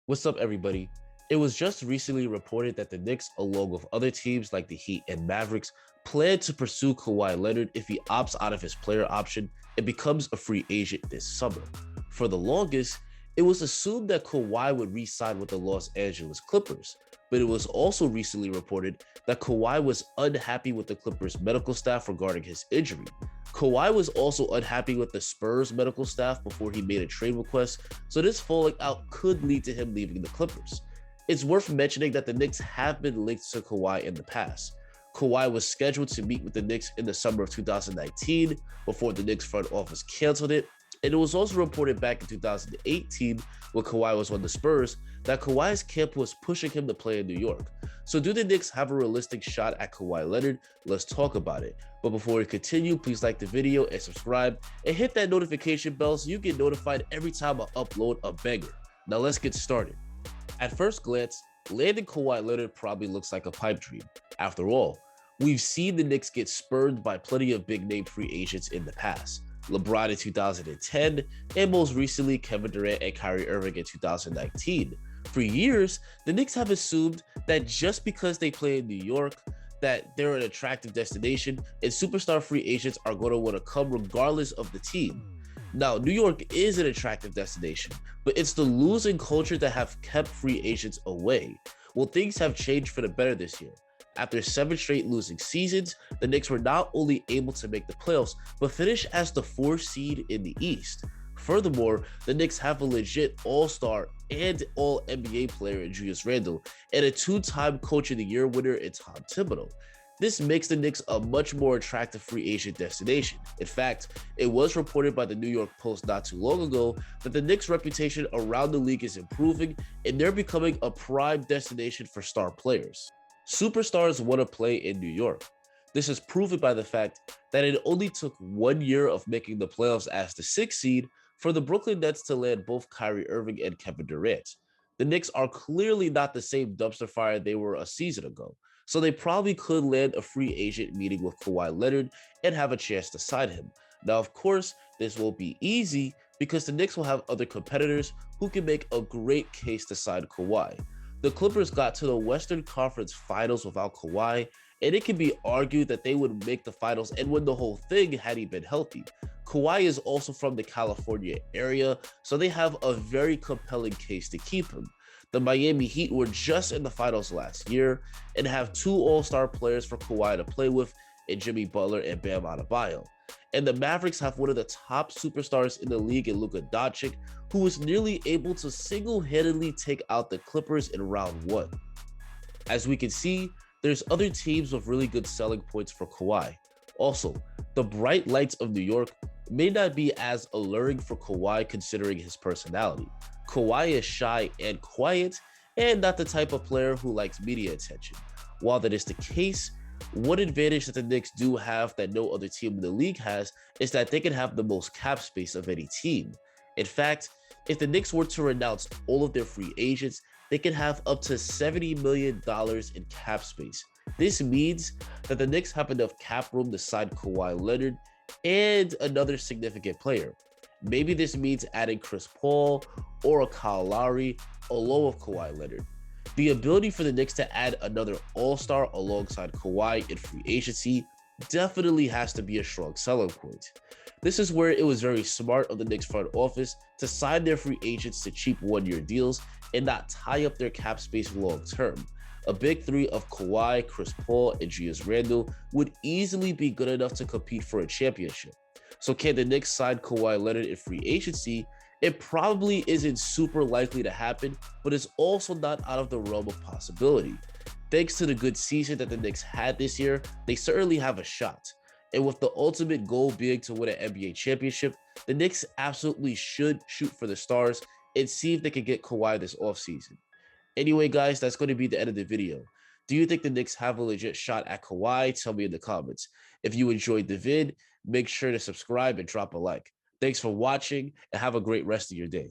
What's up, everybody? It was just recently reported that the Knicks, along with other teams like the Heat and Mavericks, plan to pursue Kawhi Leonard if he opts out of his player option and becomes a free agent this summer. For the longest, it was assumed that Kawhi would re-sign with the Los Angeles Clippers, but it was also recently reported that Kawhi was unhappy with the Clippers' medical staff regarding his injury. Kawhi was also unhappy with the Spurs medical staff before he made a trade request, so this falling out could lead to him leaving the Clippers. It's worth mentioning that the Knicks have been linked to Kawhi in the past. Kawhi was scheduled to meet with the Knicks in the summer of 2019 before the Knicks front office canceled it, and it was also reported back in 2018 when Kawhi was on the Spurs that Kawhi's camp was pushing him to play in New York. So do the Knicks have a realistic shot at Kawhi Leonard? Let's talk about it. But before we continue, please like the video and subscribe and hit that notification bell so you get notified every time I upload a banger. Now let's get started. At first glance, landing Kawhi Leonard probably looks like a pipe dream. After all, we've seen the Knicks get spurned by plenty of big-name free agents in the past. LeBron in 2010, and most recently Kevin Durant and Kyrie Irving in 2019. For years, the Knicks have assumed that just because they play in New York, that they're an attractive destination and superstar free agents are going to want to come regardless of the team. Now, New York is an attractive destination, but it's the losing culture that have kept free agents away. Well, things have changed for the better this year. After 7 straight losing seasons, the Knicks were not only able to make the playoffs, but finish as the 4th seed in the East. Furthermore, the Knicks have a legit all-star and all-NBA player in Julius Randle and a 2-time Coach of the Year winner in Tom Thibodeau. This makes the Knicks a much more attractive free agent destination. In fact, it was reported by the New York Post not too long ago that the Knicks' reputation around the league is improving and they're becoming a prime destination for star players. Superstars want to play in New York. This is proven by the fact that it only took 1 year of making the playoffs as the 6th seed for the Brooklyn Nets to land both Kyrie Irving and Kevin Durant. The Knicks are clearly not the same dumpster fire they were a season ago, so they probably could land a free agent meeting with Kawhi Leonard and have a chance to sign him. Now, of course, this won't be easy because the Knicks will have other competitors who can make a great case to sign Kawhi. The Clippers got to the Western Conference Finals without Kawhi, and it can be argued that they would make the finals and win the whole thing had he been healthy. Kawhi is also from the California area, so they have a very compelling case to keep him. The Miami Heat were just in the finals last year and have 2 all-star players for Kawhi to play with in Jimmy Butler and Bam Adebayo. And the Mavericks have one of the top superstars in the league in Luka Doncic, who was nearly able to single-handedly take out the Clippers in round 1. As we can see, there's other teams with really good selling points for Kawhi. Also, the bright lights of New York may not be as alluring for Kawhi considering his personality. Kawhi is shy and quiet and not the type of player who likes media attention. While that is the case, one advantage that the Knicks do have that no other team in the league has is that they can have the most cap space of any team. In fact, if the Knicks were to renounce all of their free agents, they can have up to $70 million in cap space. This means that the Knicks have enough cap room to sign Kawhi Leonard and another significant player. Maybe this means adding Chris Paul or a Kyle Lowry along with Kawhi Leonard. The ability for the Knicks to add another all-star alongside Kawhi in free agency definitely has to be a strong selling point. This is where it was very smart of the Knicks front office to sign their free agents to cheap 1-year deals and not tie up their cap space long term. A big 3 of Kawhi, Chris Paul, and Julius Randle would easily be good enough to compete for a championship. So can the Knicks sign Kawhi Leonard in free agency? It probably isn't super likely to happen, but it's also not out of the realm of possibility. Thanks to the good season that the Knicks had this year, they certainly have a shot. And with the ultimate goal being to win an NBA championship, the Knicks absolutely should shoot for the stars and see if they can get Kawhi this offseason. Anyway, guys, that's going to be the end of the video. Do you think the Knicks have a legit shot at Kawhi? Tell me in the comments. If you enjoyed the vid, make sure to subscribe and drop a like. Thanks for watching and have a great rest of your day.